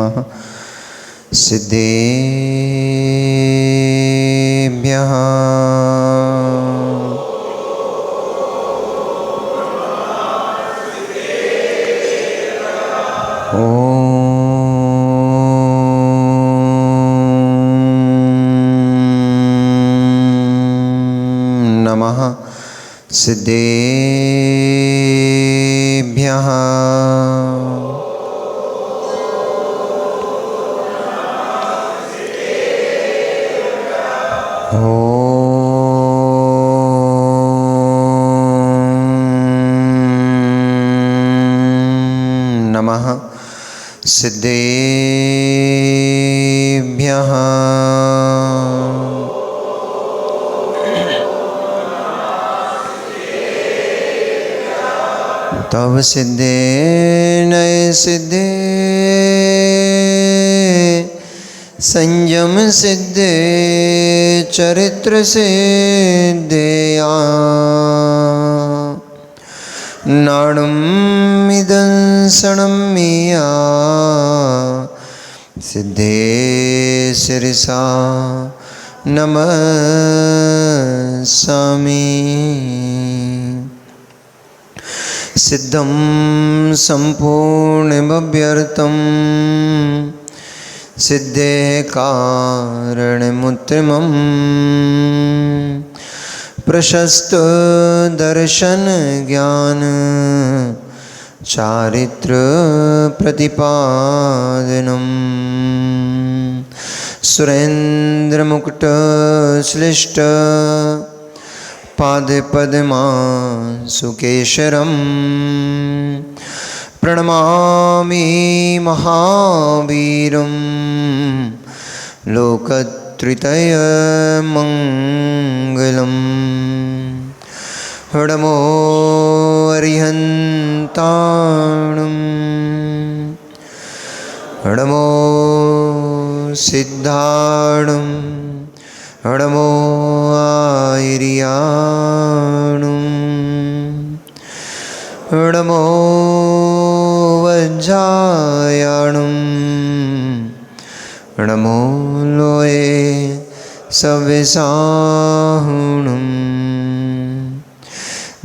नमः सिद्धेभ्यः नमः सिद्धेभ्यः नमः सिद्धेभ्यः तव सिद्धे नय सिद्धे संयम सिद्धे चरित्र सिद्धेया नाडुमिदंसनं मिया सिद्धे शिरसा नमस्सामि सिद्धं संपूर्णमव्यर्थं सिद्धे कारणमुत्तमम् प्रशस्त दर्शन ज्ञान चारित्र प्रतिपादनम् सुरेंद्र मुकुट श्लिष्ट पादपद्मा सुकेशरं प्रणमामि महावीरं लोकत्रयमङ्गलम् हडमो अरिहन्ताणं हडमो सिद्धाणं हडमो आयर्याणं हडमो वज्रायाणं हडमो लोये सव्यसाहुणं।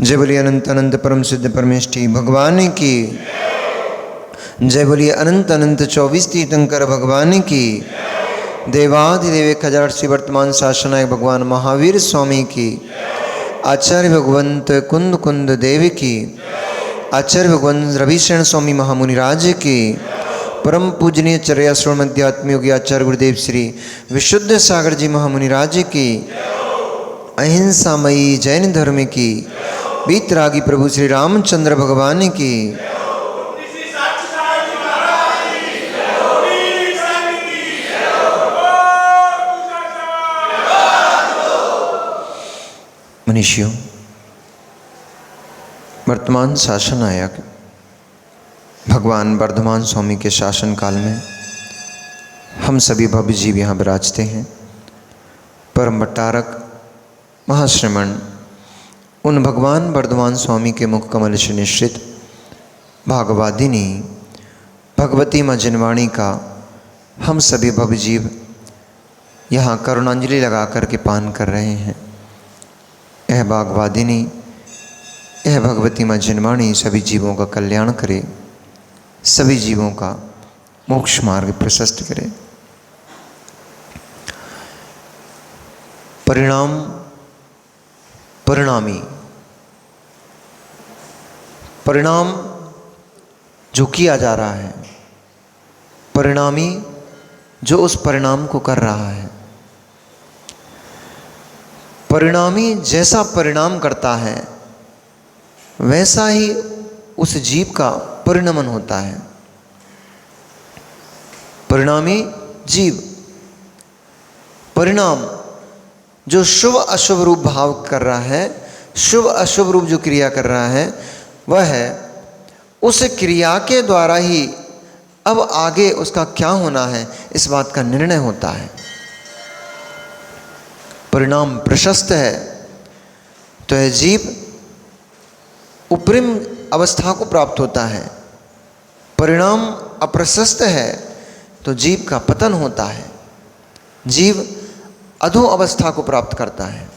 जय बोलिए अनंत अनंत परम सिद्ध परमेष्ठी भगवान की। जय बोलिए अनंत अनंत 24 तीर्थंकर भगवान की। देवाधिदेव 1008 वर्तमान शासनायक भगवान महावीर स्वामी की। आचार्य भगवंत कुंद कुंद देव की। आचार्य भगवंत रविशरण स्वामी महामुनिराज की। परम पूजनीय चर्याश्रवण अध्यात्म योगी आचार्य गुरुदेव श्री विशुद्ध सागर जी महामुनिराज की। अहिंसामयी जैन धर्म की। बीतरागी प्रभु श्री रामचंद्र भगवान की। मनीषियों, वर्तमान शासन नायक भगवान वर्धमान स्वामी के शासन काल में हम सभी भव्य जीव यहाँ विराजते हैं। परम भट्टारक महाश्रमण उन भगवान वर्धमान स्वामी के मुख कमल से निश्चित भागवादिनी भगवती माँ जिनवाणी का हम सभी भव्य जीव यहाँ करुणांजलि लगा कर के पान कर रहे हैं। यह भागवादिनी यह भगवती माँ जिनवाणी सभी जीवों का कल्याण करे, सभी जीवों का मोक्ष मार्ग प्रशस्त करे। परिणाम परिणामी परिणाम जो किया जा रहा है, परिणामी जो उस परिणाम को कर रहा है। परिणामी जैसा परिणाम करता है वैसा ही उस जीव का परिणमन होता है। परिणामी जीव परिणाम जो शुभ अशुभ रूप भाव कर रहा है, शुभ अशुभ रूप जो क्रिया कर रहा है, वह है उस क्रिया के द्वारा ही अब आगे उसका क्या होना है इस बात का निर्णय होता है। परिणाम प्रशस्त है तो यह जीव उपरिम अवस्था को प्राप्त होता है। परिणाम अप्रशस्त है तो जीव का पतन होता है, जीव अधो अवस्था को प्राप्त करता है।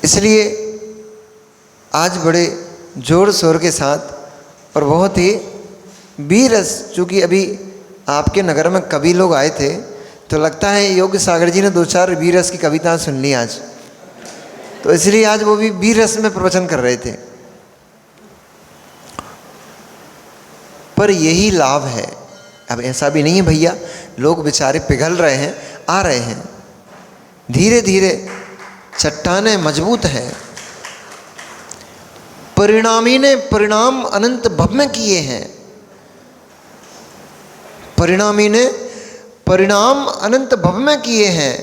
इसलिए आज बड़े जोर शोर के साथ और बहुत ही बीरस, चूँकि अभी आपके नगर में कवि लोग आए थे तो लगता है योगी सागर जी ने 2-4 बीरस की कविता सुन ली आज, तो इसलिए आज वो भी बीरस में प्रवचन कर रहे थे। पर यही लाभ है। अब ऐसा भी नहीं है भैया, लोग बेचारे पिघल रहे हैं, आ रहे हैं, धीरे धीरे चट्टानें मजबूत हैं। परिणामी ने परिणाम अनंत भव में किए हैं, परिणामी ने परिणाम अनंत भव में किए हैं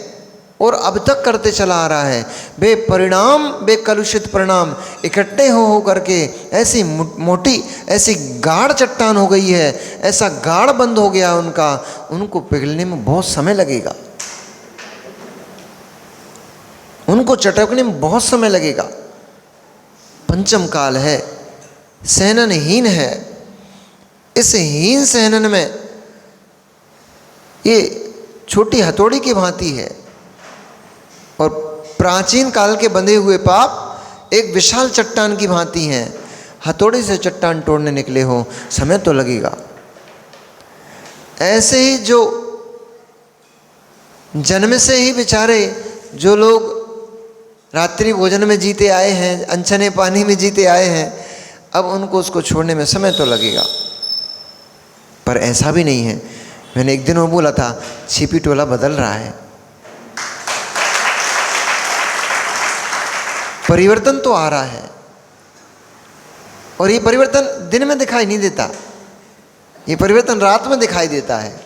और अब तक करते चला आ रहा है। बे परिणाम बे कलुषित परिणाम इकट्ठे हो करके ऐसी मोटी, ऐसी गाढ़ चट्टान हो गई है, ऐसा गाढ़ बंद हो गया उनका, उनको पिघलने में बहुत समय लगेगा, उनको चटकने में बहुत समय लगेगा। पंचम काल है, सहननहीन है। इस हीन सहनन में ये छोटी हथौड़ी की भांति है और प्राचीन काल के बंधे हुए पाप एक विशाल चट्टान की भांति हैं। हथौड़ी से चट्टान तोड़ने निकले हो, समय तो लगेगा। ऐसे ही जो जन्म से ही बेचारे जो लोग रात्रि भोजन में जीते आए हैं, अनछने पानी में जीते आए हैं, अब उनको उसको छोड़ने में समय तो लगेगा। पर ऐसा भी नहीं है। मैंने एक दिन वो बोला था, छिपी टोला बदल रहा है, परिवर्तन तो आ रहा है और ये परिवर्तन दिन में दिखाई नहीं देता, ये परिवर्तन रात में दिखाई देता है।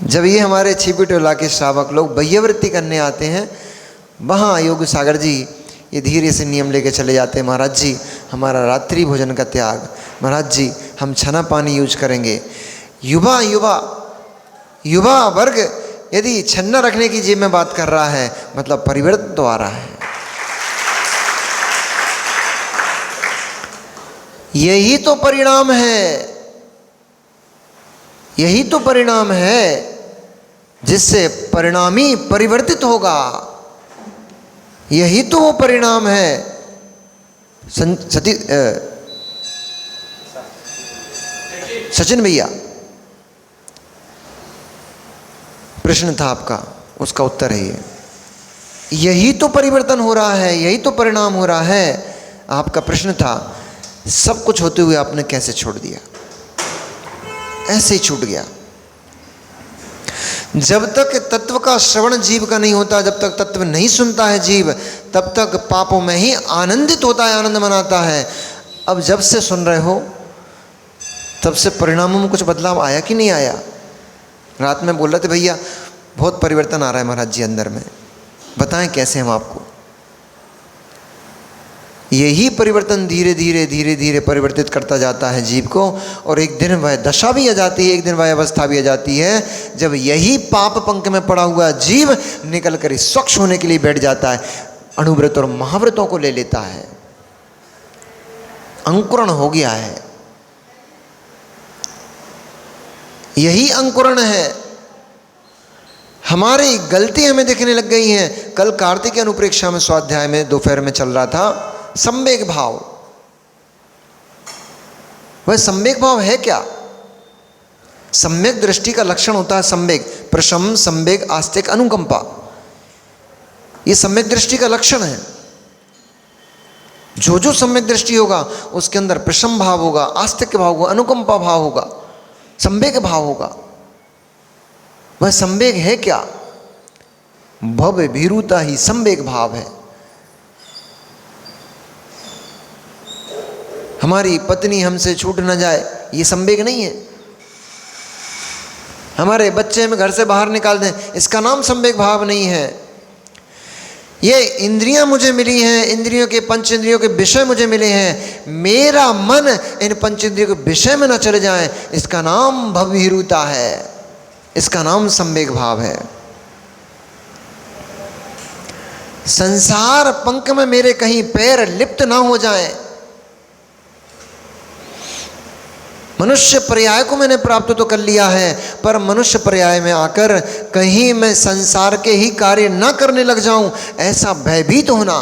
जब ये हमारे छिपी टोला के श्रावक लोग बाह्यवृत्ति करने आते हैं, वहाँ योगी सागर जी ये धीरे से नियम लेके चले जाते हैं, महाराज जी हमारा रात्रि भोजन का त्याग, महाराज जी हम छना पानी यूज करेंगे। युवा वर्ग यदि छन्ना रखने की जेब में बात कर रहा है, मतलब परिवर्तन तो आ रहा है। यही तो परिणाम है, यही तो परिणाम है जिससे परिणामी परिवर्तित होगा, यही तो वो परिणाम है। सचिन भैया प्रश्न था आपका, उसका उत्तर है ये, यही तो परिवर्तन हो रहा है, यही तो परिणाम हो रहा है। आपका प्रश्न था सब कुछ होते हुए आपने कैसे छोड़ दिया, ऐसे ही छूट गया। जब तक तत्व का श्रवण जीव का नहीं होता, जब तक तत्व नहीं सुनता है जीव, तब तक पापों में ही आनंदित होता है, आनंद मनाता है। अब जब से सुन रहे हो तब से परिणामों में कुछ बदलाव आया कि नहीं आया? रात में बोल रहे थे भैया बहुत परिवर्तन आ रहा है महाराज जी अंदर में, बताएं कैसे हम आपको। यही परिवर्तन धीरे धीरे धीरे धीरे परिवर्तित करता जाता है जीव को, और एक दिन वह दशा भी आ जाती है, एक दिन वह अवस्था भी आ जाती है जब यही पाप पंख में पड़ा हुआ जीव निकल कर स्वच्छ होने के लिए बैठ जाता है, अणुव्रत और महाव्रतों को ले लेता है, अंकुरण हो गया है। यही अंकुरण है। हमारी गलती हमें दिखने लग गई हैं। कल कार्तिक की अनुप्रेक्षा में स्वाध्याय में दोपहर में चल रहा था संवेग भाव। वह संवेग भाव है क्या? सम्यक दृष्टि का लक्षण होता है संवेग, प्रशम, संवेग, आस्तिक, अनुकंपा। ये सम्यक दृष्टि का लक्षण है। जो जो सम्यक दृष्टि होगा उसके अंदर प्रशम भाव होगा, आस्तिक भाव होगा, अनुकंपा भाव होगा, संवेग भाव होगा। वह संवेग है क्या? भव भीरुता ही संवेग भाव है। हमारी पत्नी हमसे छूट न जाए, ये संवेग नहीं है। हमारे बच्चे हमें घर से बाहर निकाल दें, इसका नाम संवेग भाव नहीं है। ये इंद्रियां मुझे मिली हैं, इंद्रियों के पंच इंद्रियों के विषय मुझे मिले हैं, मेरा मन इन पंच इंद्रियों के विषय में न चले जाए, इसका नाम भवभीरुता है, इसका नाम संवेग भाव है। संसार पंख में मेरे कहीं पैर लिप्त ना हो जाए, मनुष्य पर्याय को मैंने प्राप्त तो कर लिया है, पर मनुष्य पर्याय में आकर कहीं मैं संसार के ही कार्य ना करने लग जाऊं, ऐसा भयभीत होना।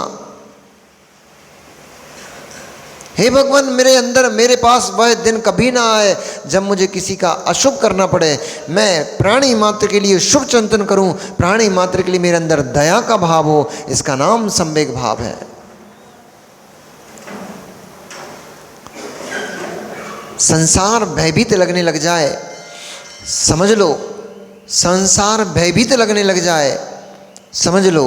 हे भगवान, मेरे अंदर, मेरे पास वह दिन कभी ना आए जब मुझे किसी का अशुभ करना पड़े। मैं प्राणी मात्र के लिए शुभ चिंतन करूं, प्राणी मात्र के लिए मेरे अंदर दया का भाव हो। इसका नाम संवेग भाव है। संसार भयभीत लगने लग जाए, समझ लो, संसार भयभीत लगने लग जाए, समझ लो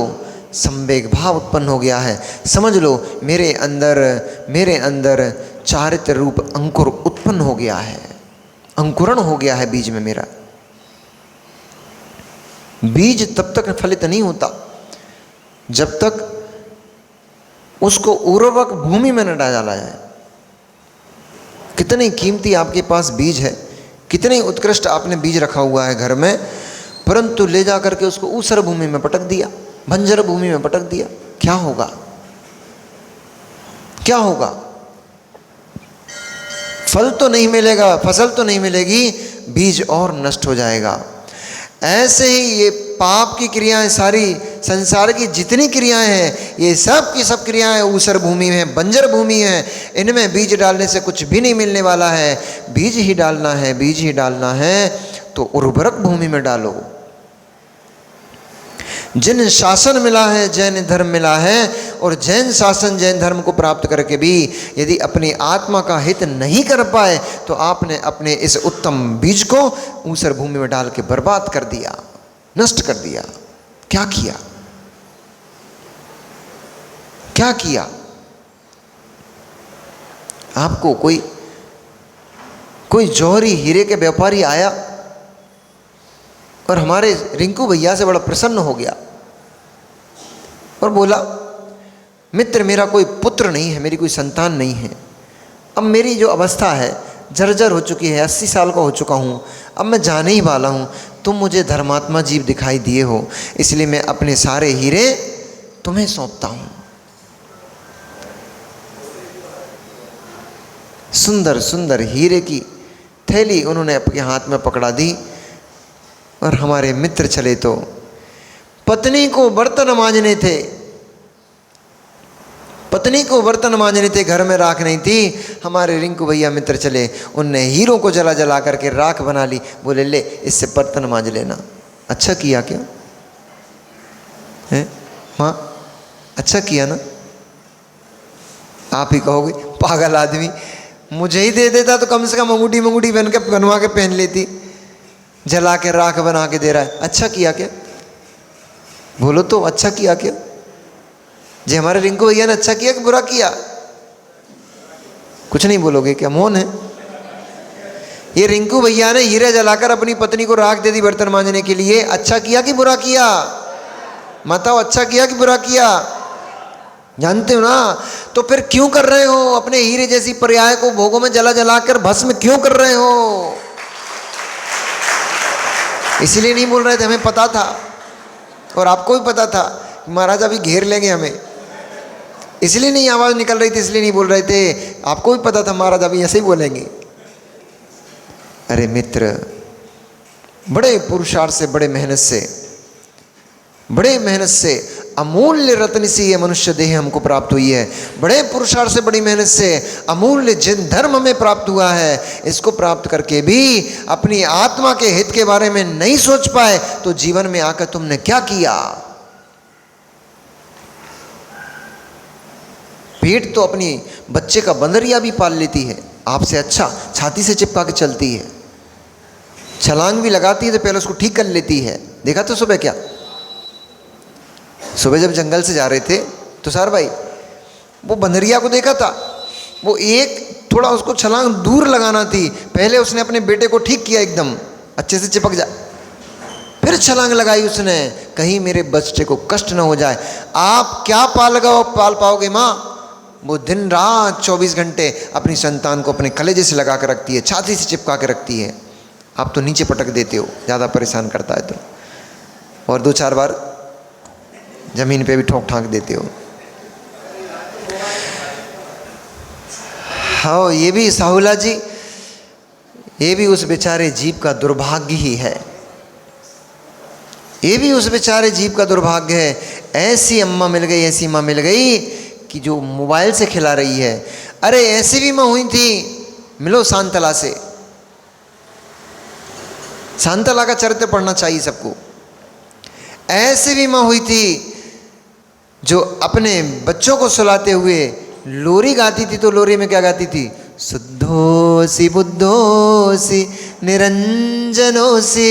संवेग भाव उत्पन्न हो गया है। समझ लो मेरे अंदर चारित्र रूप अंकुर उत्पन्न हो गया है, अंकुरण हो गया है बीज में मेरा। बीज तब तक फलित नहीं होता जब तक उसको उर्वरक भूमि में न डाला जाए। कितनी कीमती आपके पास बीज है, कितने उत्कृष्ट आपने बीज रखा हुआ है घर में, परंतु ले जा करके उसको ऊसर भूमि में पटक दिया, बंजर भूमि में पटक दिया, क्या होगा? क्या होगा? फल तो नहीं मिलेगा, फसल तो नहीं मिलेगी, बीज और नष्ट हो जाएगा। ऐसे ही ये पाप की क्रियाएं, सारी संसार की जितनी क्रियाएं हैं, ये सब की सब क्रियाएं ऊसर भूमि में, बंजर भूमि है। इनमें बीज डालने से कुछ भी नहीं मिलने वाला है। बीज ही डालना है, बीज ही डालना है तो उर्वरक भूमि में डालो। जिन शासन मिला है, जैन धर्म मिला है, और जैन शासन, जैन धर्म को प्राप्त करके भी यदि अपनी आत्मा का हित नहीं कर पाए तो आपने अपने इस उत्तम बीज को ऊसर भूमि में डाल के बर्बाद कर दिया, नष्ट कर दिया। क्या किया? क्या किया? आपको कोई जौहरी हीरे के व्यापारी आया और हमारे रिंकू भैया से बड़ा प्रसन्न हो गया और बोला, मित्र, मेरा कोई पुत्र नहीं है, मेरी कोई संतान नहीं है। अब मेरी जो अवस्था है जर्जर हो चुकी है, 80 साल का हो चुका हूँ, अब मैं जाने ही वाला हूँ। तुम मुझे धर्मात्मा जीव दिखाई दिए हो, इसलिए मैं अपने सारे हीरे तुम्हें सौंपता हूँ। सुंदर सुंदर हीरे की थैली उन्होंने अपने हाथ में पकड़ा दी और हमारे मित्र चले तो पत्नी को बर्तन मांजने थे, पत्नी को बर्तन मांजने थे, घर में राख नहीं थी। हमारे रिंकू भैया मित्र चले, उनने हीरों को जला जला करके राख बना ली। बोले, ले इससे बर्तन मांज लेना। अच्छा किया क्या है माँ? अच्छा किया ना? आप ही कहोगे पागल आदमी, मुझे ही दे देता तो कम से कम अंगूठी बन के बनवा के पहन लेती। जला के राख बना के दे रहा है, अच्छा किया क्या? बोलो तो, अच्छा किया क्या? जी हमारे रिंकू भैया ने अच्छा किया कि बुरा किया? कुछ नहीं बोलोगे क्या? मौन है। ये रिंकू भैया ने हीरे जलाकर अपनी पत्नी को राख दे दी बर्तन मांजने के लिए। अच्छा किया कि बुरा किया? बताओ, अच्छा किया कि बुरा किया? जानते हो ना? तो फिर क्यों कर रहे हो? अपने हीरे जैसी पर्याय को भोगों में जला जलाकर भस्म क्यों कर रहे हो? इसलिए नहीं बोल रहे थे, हमें पता था और आपको भी पता था महाराज अभी घेर लेंगे हमें, इसलिए नहीं आवाज़ निकल रही थी, इसलिए नहीं बोल रहे थे। आपको भी पता था महाराज अभी ऐसे ही बोलेंगे। अरे मित्र, बड़े पुरुषार्थ से, बड़े मेहनत से अमूल्य रत्न सी ये मनुष्य देह हमको प्राप्त हुई है। बड़े पुरुषार्थ से, बड़ी मेहनत से अमूल्य जिन धर्म हमें प्राप्त हुआ है, इसको प्राप्त करके भी अपनी आत्मा के हित के बारे में नहीं सोच पाए तो जीवन में आकर तुमने क्या किया? पेट तो अपनी बच्चे का बंदरिया भी पाल लेती है, आपसे अच्छा छाती से चिपका के चलती है, छलांग भी लगाती है तो पहले उसको ठीक कर लेती है। देखा तो सुबह क्या? सुबह जब जंगल से जा रहे थे तुषार भाई, वो बंदरिया को देखा था, वो एक थोड़ा उसको छलांग दूर लगाना थी, पहले उसने अपने बेटे को ठीक किया, एकदम अच्छे से चिपक जा, फिर छलांग लगाई उसने, कहीं मेरे बच्चे को कष्ट ना हो जाए। आप क्या पाल पाओगे माँ? वो दिन रात 24 घंटे अपनी संतान को अपने कलेजे से लगा कर रखती है, छाती से चिपका के रखती है। आप तो नीचे पटक देते हो, ज़्यादा परेशान करता है तो, और 2-4 बार जमीन पे भी ठोक ठाक देते हो। हाँ, ये भी साहुला जी ये भी उस बेचारे जीव का दुर्भाग्य ही है, ये भी उस बेचारे जीव का दुर्भाग्य है। ऐसी अम्मा मिल गई, ऐसी माँ मिल गई कि जो मोबाइल से खिला रही है। अरे ऐसी भी माँ हुई थी, मिलो शांतला से। शांतला का चरित्र पढ़ना चाहिए सबको। ऐसी भी माँ हुई थी जो अपने बच्चों को सुलाते हुए लोरी गाती थी। तो लोरी में क्या गाती थी? शुद्धोसी बुद्धोसी निरंजनोसी।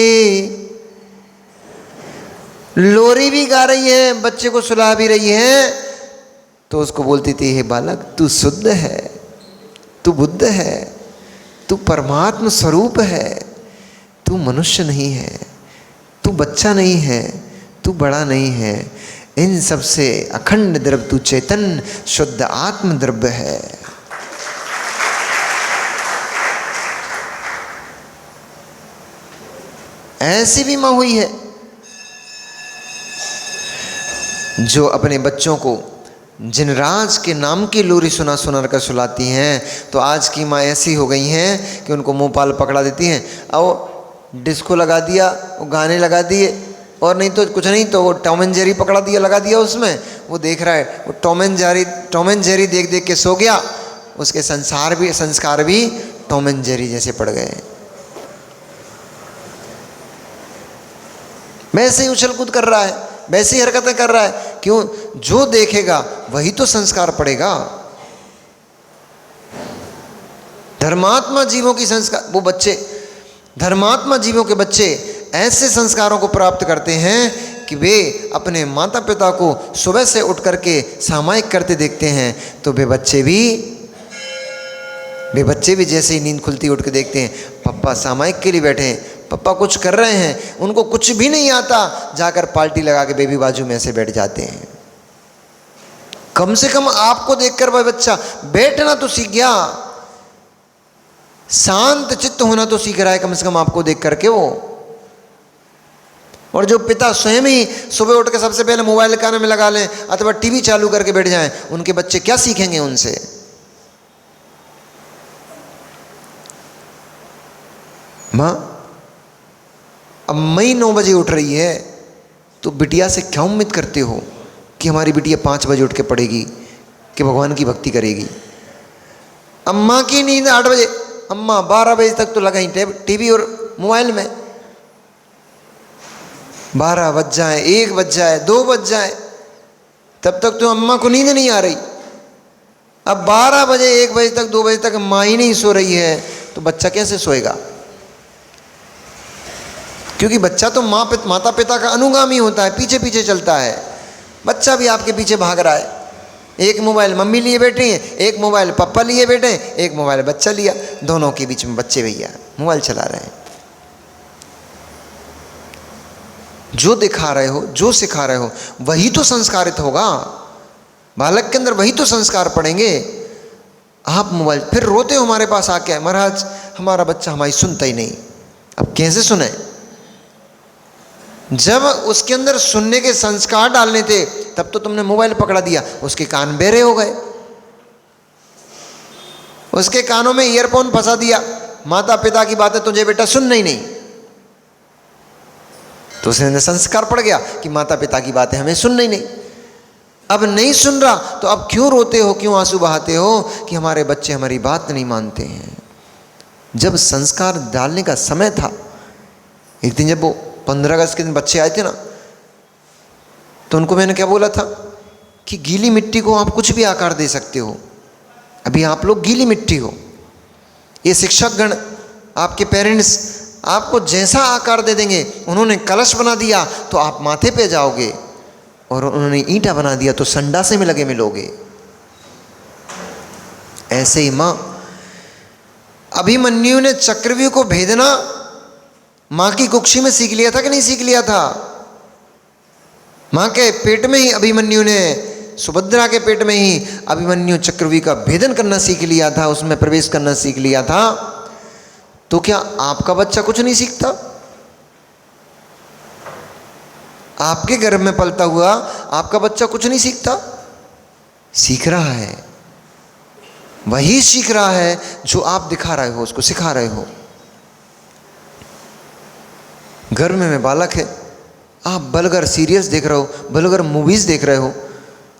लोरी भी गा रही है, बच्चे को सुला भी रही है, तो उसको बोलती थी, हे बालक तू शुद्ध है, तू बुद्ध है, तू परमात्म स्वरूप है, तू मनुष्य नहीं है, तू बच्चा नहीं है, तू बड़ा नहीं है, इन सब से अखंड द्रव्य तू चेतन शुद्ध आत्म द्रव्य है। ऐसी भी माँ हुई है जो अपने बच्चों को जिनराज के नाम की लोरी सुना सुना कर सुलाती हैं। तो आज की माँ ऐसी हो गई हैं कि उनको मुंह पाल पकड़ा देती हैं, और डिस्को लगा दिया, वो गाने लगा दिए, और नहीं तो कुछ नहीं तो वो टॉम एंड जेरी पकड़ा दिया, लगा दिया उसमें, वो देख रहा है। वो टॉम एंड जेरी देख देख के सो गया, उसके संस्कार भी टॉम एंड जेरी जैसे पड़ गए। वैसे ही उछल कूद कर रहा है, वैसे ही हरकतें कर रहा है। क्यों? जो देखेगा वही तो संस्कार पड़ेगा। धर्मात्मा जीवों की संस्कार, वो बच्चे धर्मात्मा जीवों के बच्चे ऐसे संस्कारों को प्राप्त करते हैं कि वे अपने माता पिता को सुबह से उठ करके सामायिक करते देखते हैं, तो वे बच्चे भी जैसे ही नींद खुलती उठ के देखते हैं, पापा सामायिक के लिए बैठे हैं, पापा कुछ कर रहे हैं, उनको कुछ भी नहीं आता, जाकर पार्टी लगा के बेबी बाजू में ऐसे बैठ जाते हैं। कम से कम आपको देखकर वह बच्चा बैठना तो सीख गया, शांत चित्त होना तो सीख रहा है कम से कम आपको देख करके वो। और जो पिता स्वयं ही सुबह उठ के सबसे पहले मोबाइल कान में लगा लें अथवा टीवी चालू करके बैठ जाएं, उनके बच्चे क्या सीखेंगे उनसे? माँ अब मई 9 बजे उठ रही है, तो बिटिया से क्या उम्मीद करते हो कि हमारी बिटिया 5 बजे उठ के पढ़ेगी, कि भगवान की भक्ति करेगी? अम्मा की नींद 8 बजे, अम्मा 12 बजे तक तो लगाई टीवी और मोबाइल में। 12 बज जाए, 1 बज जाए, 2 बज जाए, तब तक तो अम्मा को नींद नहीं आ रही। अब 12 बजे, 1 बजे तक, 2 बजे तक माँ ही नहीं सो रही है, तो बच्चा कैसे सोएगा? क्योंकि बच्चा तो माता पिता का अनुगामी होता है, पीछे पीछे चलता है। बच्चा भी आपके पीछे भाग रहा है। एक मोबाइल मम्मी लिए बैठी है, एक मोबाइल पापा लिए बैठे हैं, एक मोबाइल बच्चा लिया, दोनों के बीच में बच्चे भैया मोबाइल चला रहे हैं। जो दिखा रहे हो, जो सिखा रहे हो, वही तो संस्कारित होगा। बालक के अंदर वही तो संस्कार पड़ेंगे। आप मोबाइल, फिर रोते हो हमारे पास आके, महाराज हमारा बच्चा हमारी सुनता ही नहीं। अब कैसे सुने? जब उसके अंदर सुनने के संस्कार डालने थे तब तो तुमने मोबाइल पकड़ा दिया, उसके कान बहरे हो गए, उसके कानों में ईयरफोन फंसा दिया, माता पिता की बातें तुझे बेटा सुनना ही नहीं, तो उसने संस्कार पड़ गया कि माता पिता की बातें हमें सुनना ही नहीं। अब नहीं सुन रहा तो अब क्यों रोते हो, क्यों आंसू बहाते हो कि हमारे बच्चे हमारी बात नहीं मानते हैं? जब संस्कार डालने का समय था, एक दिन जब वो 15 अगस्त के दिन बच्चे आए थे ना, तो उनको मैंने क्या बोला था कि गीली मिट्टी को आप कुछ भी आकार दे सकते हो। अभी आप लोग गीली मिट्टी हो, ये शिक्षक गण, आपके पेरेंट्स आपको जैसा आकार दे देंगे। उन्होंने कलश बना दिया तो आप माथे पे जाओगे, और उन्होंने ईंटा बना दिया तो संडासे में लगे मिलोगे। ऐसे ही माँ अभिमन्यु ने चक्रव्यूह को भेदना माँ की कुक्षी में सीख लिया था कि नहीं सीख लिया था? माँ के पेट में ही अभिमन्यु ने, सुभद्रा के पेट में ही अभिमन्यु चक्रव्यूह का भेदन करना सीख लिया था, उसमें प्रवेश करना सीख लिया था। तो क्या आपका बच्चा कुछ नहीं सीखता? आपके गर्भ में पलता हुआ आपका बच्चा कुछ नहीं सीखता? सीख रहा है, वही सीख रहा है जो आप दिखा रहे हो, उसको सिखा रहे हो। गर्भ में बालक है, आप बलगर सीरियस देख रहे हो, बलगर मूवीज देख रहे हो,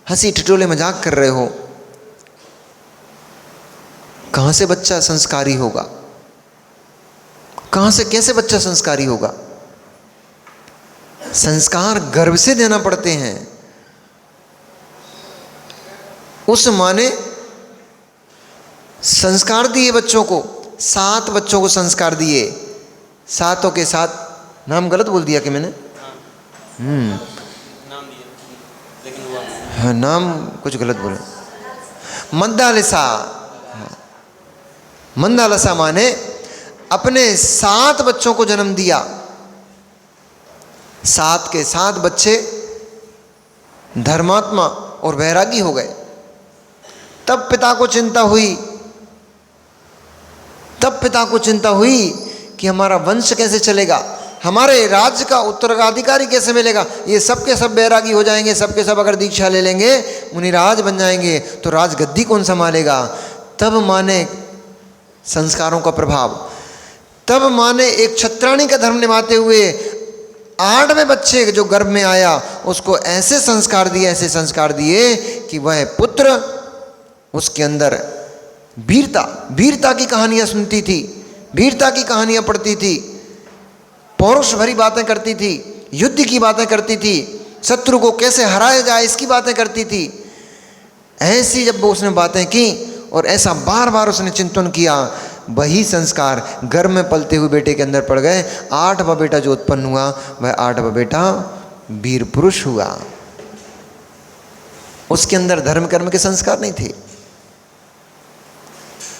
हंसी ठिठोले मजाक कर रहे हो, कहां से बच्चा संस्कारी होगा? कहां से कैसे बच्चा संस्कारी होगा? संस्कार गर्भ से देना पड़ते हैं। उस माँ ने संस्कार दिए बच्चों को, 7 बच्चों को संस्कार दिए। 7 के 7 नाम गलत बोल दिया कि मैंने? नाम दिया लेकिन हुआ हाँ, नाम कुछ गलत बोले। मंदालिसा, मंदालसा माँ ने अपने 7 बच्चों को जन्म दिया। 7 के 7 बच्चे धर्मात्मा और वैरागी हो गए। तब पिता को चिंता हुई, कि हमारा वंश कैसे चलेगा, हमारे राज्य का उत्तराधिकारी कैसे मिलेगा। ये सब के सब वैरागी हो जाएंगे, सब के सब अगर दीक्षा ले लेंगे, मुनिराज बन जाएंगे, तो राजगद्दी कौन संभालेगा। तब माने संस्कारों का प्रभाव, तब माने एक क्षत्राणी का धर्म निभाते हुए 8वें बच्चे जो गर्भ में आया उसको ऐसे संस्कार दिए कि वह पुत्र, उसके अंदर वीरता की कहानियां सुनती थी, वीरता की कहानियां पढ़ती थी, पौरुष भरी बातें करती थी, युद्ध की बातें करती थी, शत्रु को कैसे हराया जाए इसकी बातें करती थी। ऐसी जब वो उसने बातें की और ऐसा बार बार उसने चिंतन किया, वही संस्कार गर्भ में पलते हुए बेटे के अंदर पड़ गए। 8वां बेटा जो उत्पन्न हुआ वह 8वां बेटा वीर पुरुष हुआ। उसके अंदर धर्म कर्म के संस्कार नहीं थे,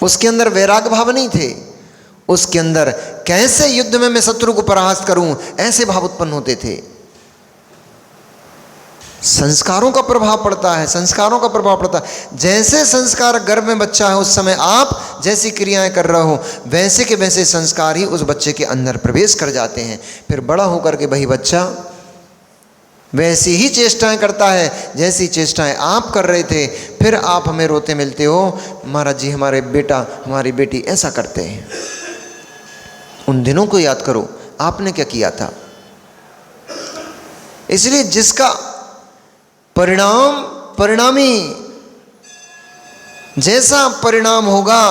उसके अंदर वैराग भाव नहीं थे, उसके अंदर कैसे युद्ध में मैं शत्रु को परास्त करूं ऐसे भाव उत्पन्न होते थे। संस्कारों का प्रभाव पड़ता है, संस्कारों का प्रभाव पड़ता है। जैसे संस्कार गर्भ में बच्चा है उस समय आप जैसी क्रियाएं कर रहे हो, वैसे के वैसे संस्कार ही उस बच्चे के अंदर प्रवेश कर जाते हैं। फिर बड़ा होकर के वही बच्चा वैसी ही चेष्टाएं करता है जैसी चेष्टाएं आप कर रहे थे। फिर आप हमें रोते मिलते हो, महाराज जी हमारे बेटा हमारी बेटी ऐसा करते हैं। उन दिनों को याद करो, आपने क्या किया था। इसलिए जिसका परिणामी जैसा परिणाम होगा,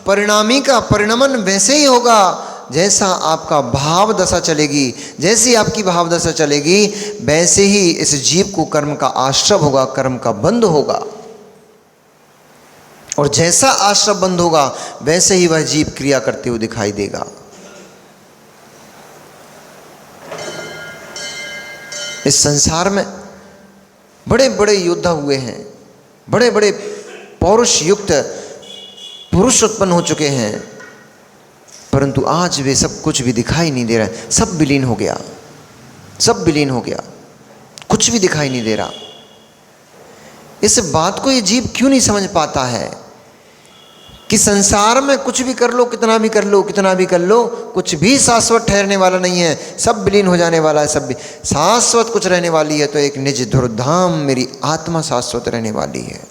परिणामी का परिणमन वैसे ही होगा जैसा आपका भाव दशा चलेगी। जैसी आपकी भाव दशा चलेगी वैसे ही इस जीव को कर्म का आश्रय होगा, कर्म का बंध होगा। और जैसा आश्रय बंध होगा वैसे ही वह जीव क्रिया करते हुए दिखाई देगा। इस संसार में बड़े बड़े योद्धा हुए हैं, बड़े बड़े पौरुष युक्त पुरुष उत्पन्न हो चुके हैं, परंतु आज वे सब कुछ भी दिखाई नहीं दे रहा है। सब विलीन हो गया, सब विलीन हो गया, कुछ भी दिखाई नहीं दे रहा। इस बात को ये जीव क्यों नहीं समझ पाता है कि संसार में कुछ भी कर लो, कितना भी कर लो, कितना भी कर लो, कुछ भी शाश्वत ठहरने वाला नहीं है, सब विलीन हो जाने वाला है। सब भी शाश्वत कुछ रहने वाली है तो एक निज ध्रुवधाम मेरी आत्मा शाश्वत रहने वाली है।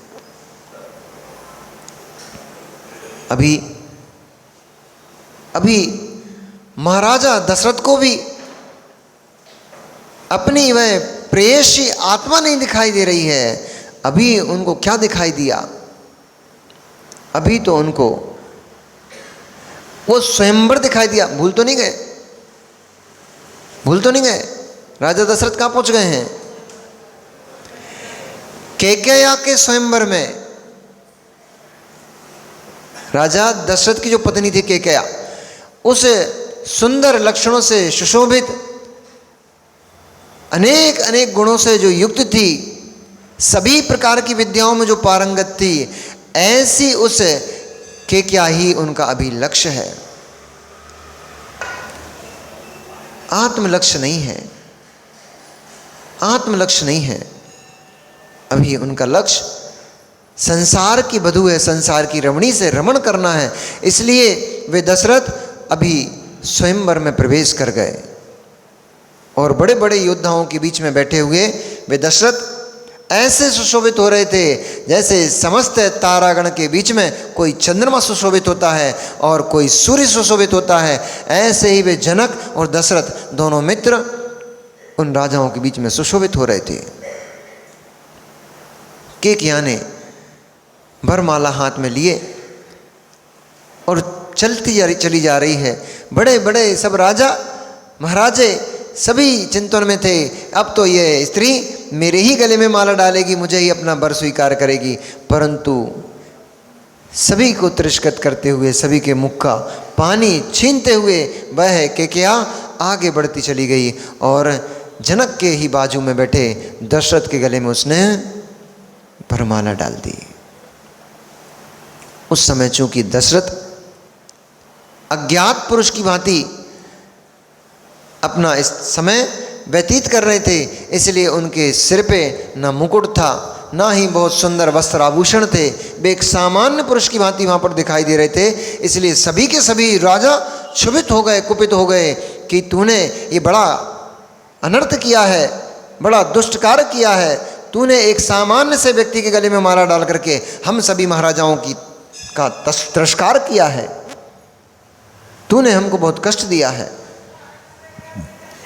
अभी महाराजा दशरथ को भी अपनी वह प्रेयसी आत्मा नहीं दिखाई दे रही है। अभी उनको क्या दिखाई दिया? अभी तो उनको वो स्वयंवर दिखाई दिया। भूल तो नहीं गए? भूल तो नहीं गए? राजा दशरथ कहां पहुंच गए हैं? कैकेयी के स्वयंवर में राजा दशरथ की जो पत्नी थी कैकेयी, उस सुंदर लक्षणों से सुशोभित, अनेक अनेक गुणों से जो युक्त थी, सभी प्रकार की विद्याओं में जो पारंगत थी, ऐसी उस कैकेयी ही उनका अभी लक्ष्य है। आत्मलक्ष्य नहीं है, आत्मलक्ष्य नहीं है। अभी उनका लक्ष्य संसार की वधू है, संसार की रमणी से रमण करना है। इसलिए वे दशरथ अभी स्वयंवर में प्रवेश कर गए और बड़े बड़े योद्धाओं के बीच में बैठे हुए वे दशरथ ऐसे सुशोभित हो रहे थे जैसे समस्त तारागण के बीच में कोई चंद्रमा सुशोभित होता है और कोई सूर्य सुशोभित होता है। ऐसे ही वे जनक और दशरथ दोनों मित्र उन राजाओं के बीच में सुशोभित हो रहे थे। केकया ने वरमाला हाथ में लिए और चली जा रही है। बड़े बड़े सब राजा महाराजे सभी चिंतन में थे, अब तो ये स्त्री मेरे ही गले में माला डालेगी, मुझे ही अपना वर स्वीकार करेगी। परंतु सभी को तिरस्कृत करते हुए, सभी के मुख का पानी छीनते हुए वह केकया आगे बढ़ती चली गई और जनक के ही बाजू में बैठे दशरथ के गले में उसने वरमाला डाल दी। उस समय चूंकि दशरथ अज्ञात पुरुष की भांति अपना इस समय व्यतीत कर रहे थे, इसलिए उनके सिर पे न मुकुट था, ना ही बहुत सुंदर वस्त्र आभूषण थे। वे एक सामान्य पुरुष की भांति वहाँ पर दिखाई दे रहे थे। इसलिए सभी के सभी राजा क्षुभित हो गए, कुपित हो गए कि तूने ये बड़ा अनर्थ किया है, बड़ा दुष्ट कार्य किया है। तूने एक सामान्य से व्यक्ति के गले में माला डाल करके हम सभी महाराजाओं का तिरस्कार किया है। तूने हमको बहुत कष्ट दिया है।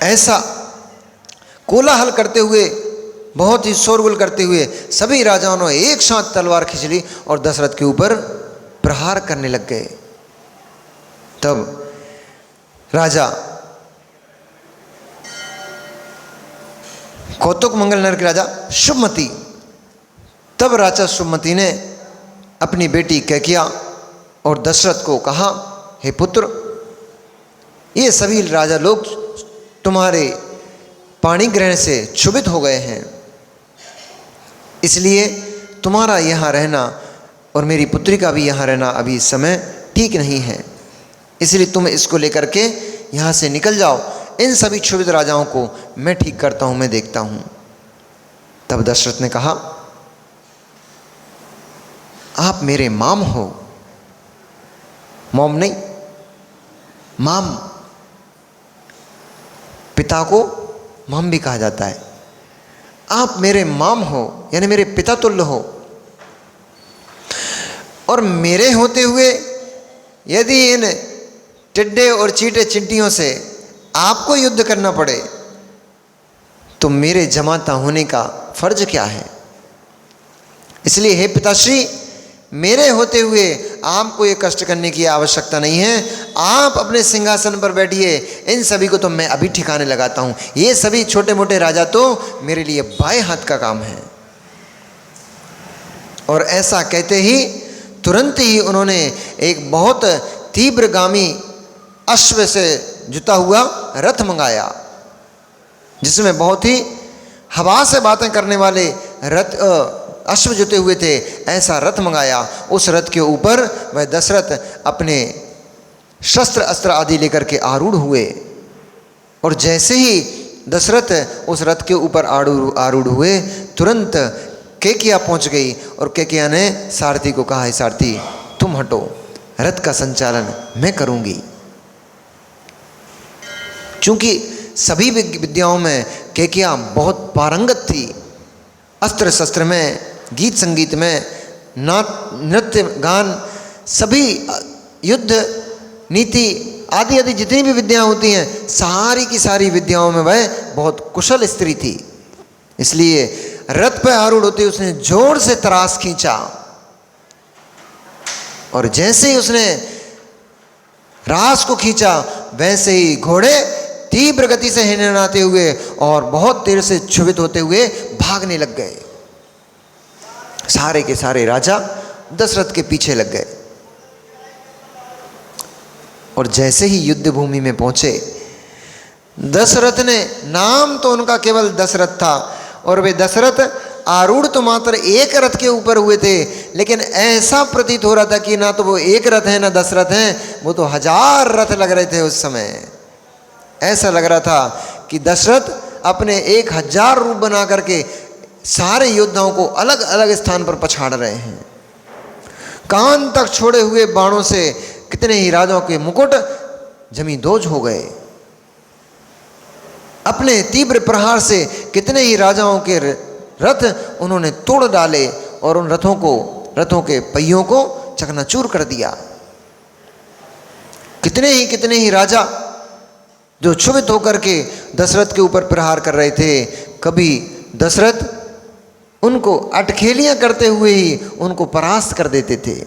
ऐसा कोलाहल करते हुए, बहुत ही शोरगुल करते हुए सभी राजाओं ने एक साथ तलवार खींच ली और दशरथ के ऊपर प्रहार करने लग गए। तब राजा कौतुक मंगल नगर के राजा शुभमती, तब राजा शुभमती ने अपनी बेटी कैकेयी और दशरथ को कहा, हे पुत्र, ये सभी राजा लोग तुम्हारे पाणी ग्रहण से क्षुभित हो गए हैं, इसलिए तुम्हारा यहाँ रहना और मेरी पुत्री का भी यहाँ रहना अभी इस समय ठीक नहीं है। इसलिए तुम इसको लेकर के यहाँ से निकल जाओ। इन सभी क्षुभित राजाओं को मैं ठीक करता हूँ, मैं देखता हूँ। तब दशरथ ने कहा, आप मेरे माम हो। मॉम नहीं, माम। पिता को माम भी कहा जाता है। आप मेरे माम हो, यानी मेरे पिता तुल्य हो। और मेरे होते हुए यदि इन टिड्डे और चीटे चिंटियों से आपको युद्ध करना पड़े तो मेरे जमाता होने का फर्ज क्या है? इसलिए हे पिताश्री, मेरे होते हुए आपको ये कष्ट करने की आवश्यकता नहीं है। आप अपने सिंहासन पर बैठिए, इन सभी को तो मैं अभी ठिकाने लगाता हूँ। ये सभी छोटे मोटे राजा तो मेरे लिए बाएं हाथ का काम है। और ऐसा कहते ही तुरंत ही उन्होंने एक बहुत तीव्रगामी अश्व से जुता हुआ रथ मंगाया, जिसमें बहुत ही हवा से बातें करने वाले रथ अश्व जुते हुए थे। ऐसा रथ मंगाया। उस रथ के ऊपर वह दशरथ अपने शस्त्र अस्त्र आदि लेकर के आरूढ़ हुए। और जैसे ही दशरथ उस रथ के ऊपर आरूढ़ हुए, तुरंत केकया पहुंच गई और केकया ने सारथी को कहा, सारथी तुम हटो, रथ का संचालन मैं करूंगी। चूंकि सभी विद्याओं में केकया बहुत पारंगत थी, अस्त्र शस्त्र में, गीत संगीत में, नृत्य गान, सभी युद्ध नीति आदि आदि जितनी भी विद्याएं होती हैं, सारी की सारी विद्याओं में वह बहुत कुशल स्त्री थी। इसलिए रथ पर आरूढ़ होते उसने जोर से तरास खींचा और जैसे ही उसने रास को खींचा, वैसे ही घोड़े तीव्र गति से हिनहिनाते हुए और बहुत देर से क्षुभित होते हुए भागने लग गए। सारे के सारे राजा दशरथ के पीछे लग गए और जैसे ही युद्ध भूमि में पहुंचे, दशरथ ने, नाम तो उनका केवल दशरथ था और वे दशरथ आरूढ़ तो मात्र एक रथ के ऊपर हुए थे, लेकिन ऐसा प्रतीत हो रहा था कि ना तो वो एक रथ है ना 10 रथ हैं, वो तो 1000 रथ लग रहे थे उस समय। ऐसा लग रहा था कि दशरथ अपने 1000 रूप बना करके सारे योद्धाओं को अलग अलग स्थान पर पछाड़ रहे हैं। कान तक छोड़े हुए बाणों से कितने ही राजाओं के मुकुट जमींदोज हो गए। अपने तीव्र प्रहार से कितने ही राजाओं के रथ उन्होंने तोड़ डाले और उन रथों के पहियों को चकनाचूर कर दिया। कितने ही राजा जो क्षुभित होकर के दशरथ के ऊपर प्रहार कर रहे थे, कभी दशरथ उनको अटखेलियां करते हुए ही उनको परास्त कर देते थे।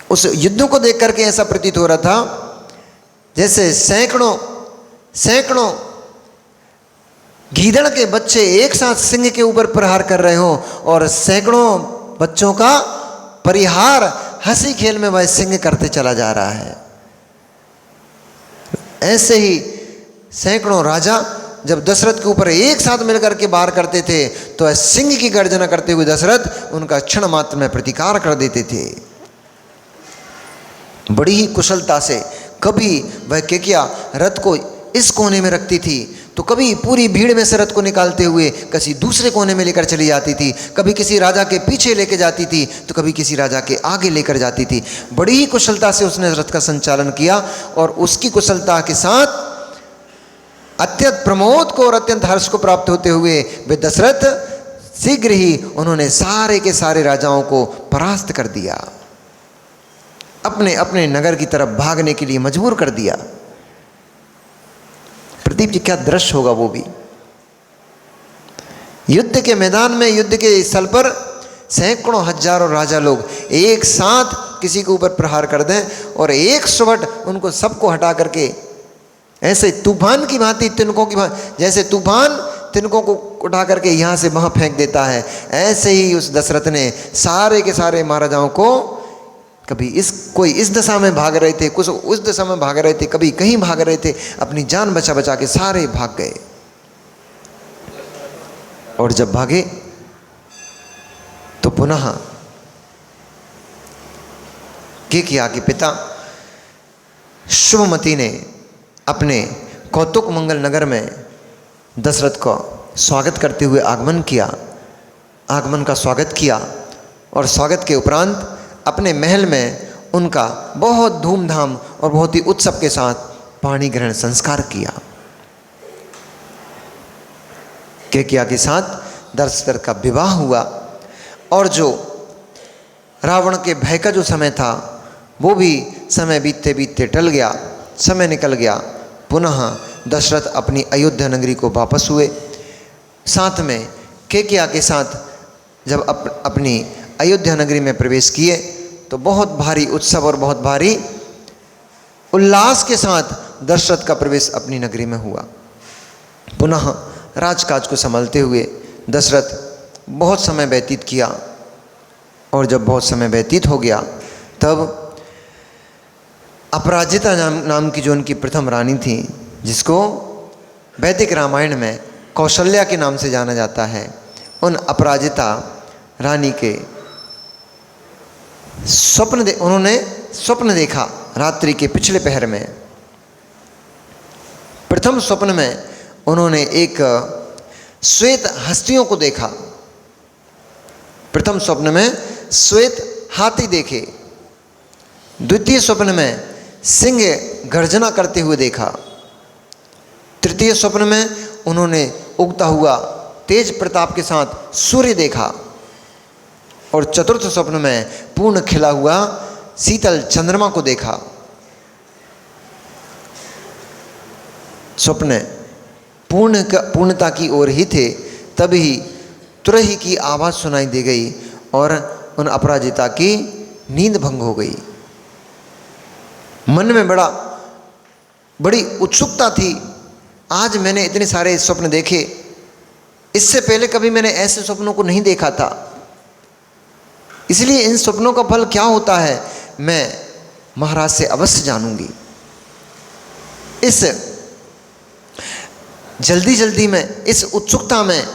उस युद्धों को देख करके ऐसा प्रतीत हो रहा था जैसे सैकड़ों गीदड़ के बच्चे एक साथ सिंह के ऊपर प्रहार कर रहे हो और सैकड़ों बच्चों का परिहार हंसी खेल में वह सिंह करते चला जा रहा है। ऐसे ही सैकड़ों राजा जब दशरथ के ऊपर एक साथ मिलकर के वार करते थे तो सिंह की गर्जना करते हुए दशरथ उनका क्षण मात्र में प्रतिकार कर देते थे। बड़ी ही कुशलता से कभी वह केकिया रथ को इस कोने में रखती थी तो कभी पूरी भीड़ में से रथ को निकालते हुए किसी दूसरे कोने में लेकर चली जाती थी, कभी किसी राजा के पीछे लेकर जाती थी तो कभी किसी राजा के आगे लेकर जाती थी। बड़ी ही कुशलता से उसने रथ का संचालन किया और उसकी कुशलता के साथ अत्यंत प्रमोद को और अत्यंत हर्ष को प्राप्त होते हुए वे दशरथ शीघ्र ही उन्होंने सारे के सारे राजाओं को परास्त कर दिया, अपने अपने नगर की तरफ भागने के लिए मजबूर कर दिया। प्रदीप जी क्या दृश्य होगा वो भी। युद्ध के मैदान में, युद्ध के स्थल पर सैकड़ों हजारों राजा लोग एक साथ किसी के ऊपर प्रहार कर दें और एक सुबह उनको सबको हटा करके ऐसे तूफान की भांति, तिनकों की भांति, जैसे तूफान तिनकों को उठा करके यहाँ से वहाँ फेंक देता है, ऐसे ही उस दशरथ ने सारे के सारे महाराजाओं को कभी कोई इस दिशा में भाग रहे थे, कुछ उस दिशा में भाग रहे थे, कभी कहीं भाग रहे थे, अपनी जान बचा बचा के सारे भाग गए। और जब भागे तो पुनः केकिया के पिता शुभमती ने अपने कौतुक मंगल नगर में दशरथ को स्वागत करते हुए आगमन का स्वागत किया और स्वागत के उपरांत अपने महल में उनका बहुत धूमधाम और बहुत ही उत्सव के साथ पाणी ग्रहण संस्कार किया। केकिया के साथ दशरथ का विवाह हुआ और जो रावण के भय का जो समय था वो भी समय बीतते बीतते टल गया, समय निकल गया। पुनः दशरथ अपनी अयोध्या नगरी को वापस हुए। साथ में केकिया के साथ जब अपनी अयोध्या नगरी में प्रवेश किए तो बहुत भारी उत्सव और बहुत भारी उल्लास के साथ दशरथ का प्रवेश अपनी नगरी में हुआ। पुनः राजकाज को संभालते हुए दशरथ बहुत समय व्यतीत किया और जब बहुत समय व्यतीत हो गया तब अपराजिता नाम की जो उनकी प्रथम रानी थी, जिसको वैदिक रामायण में कौशल्या के नाम से जाना जाता है, उन अपराजिता रानी के उन्होंने स्वप्न देखा रात्रि के पिछले पहर में। प्रथम स्वप्न में उन्होंने एक श्वेत हस्तियों को देखा। प्रथम स्वप्न में श्वेत हाथी देखे। द्वितीय स्वप्न में सिंह गर्जना करते हुए देखा। तृतीय स्वप्न में उन्होंने उगता हुआ तेज प्रताप के साथ सूर्य देखा और चतुर्थ स्वप्न में पूर्ण खिला हुआ शीतल चंद्रमा को देखा। स्वप्न पूर्णता की ओर ही थे, तभी तुरही की आवाज़ सुनाई दे गई और उन अपराजिता की नींद भंग हो गई। मन में बड़ी उत्सुकता थी। आज मैंने इतने सारे स्वप्न देखे, इससे पहले कभी मैंने ऐसे स्वप्नों को नहीं देखा था, इसलिए इन स्वप्नों का फल क्या होता है मैं महाराज से अवश्य जानूंगी। इस जल्दी में, इस उत्सुकता में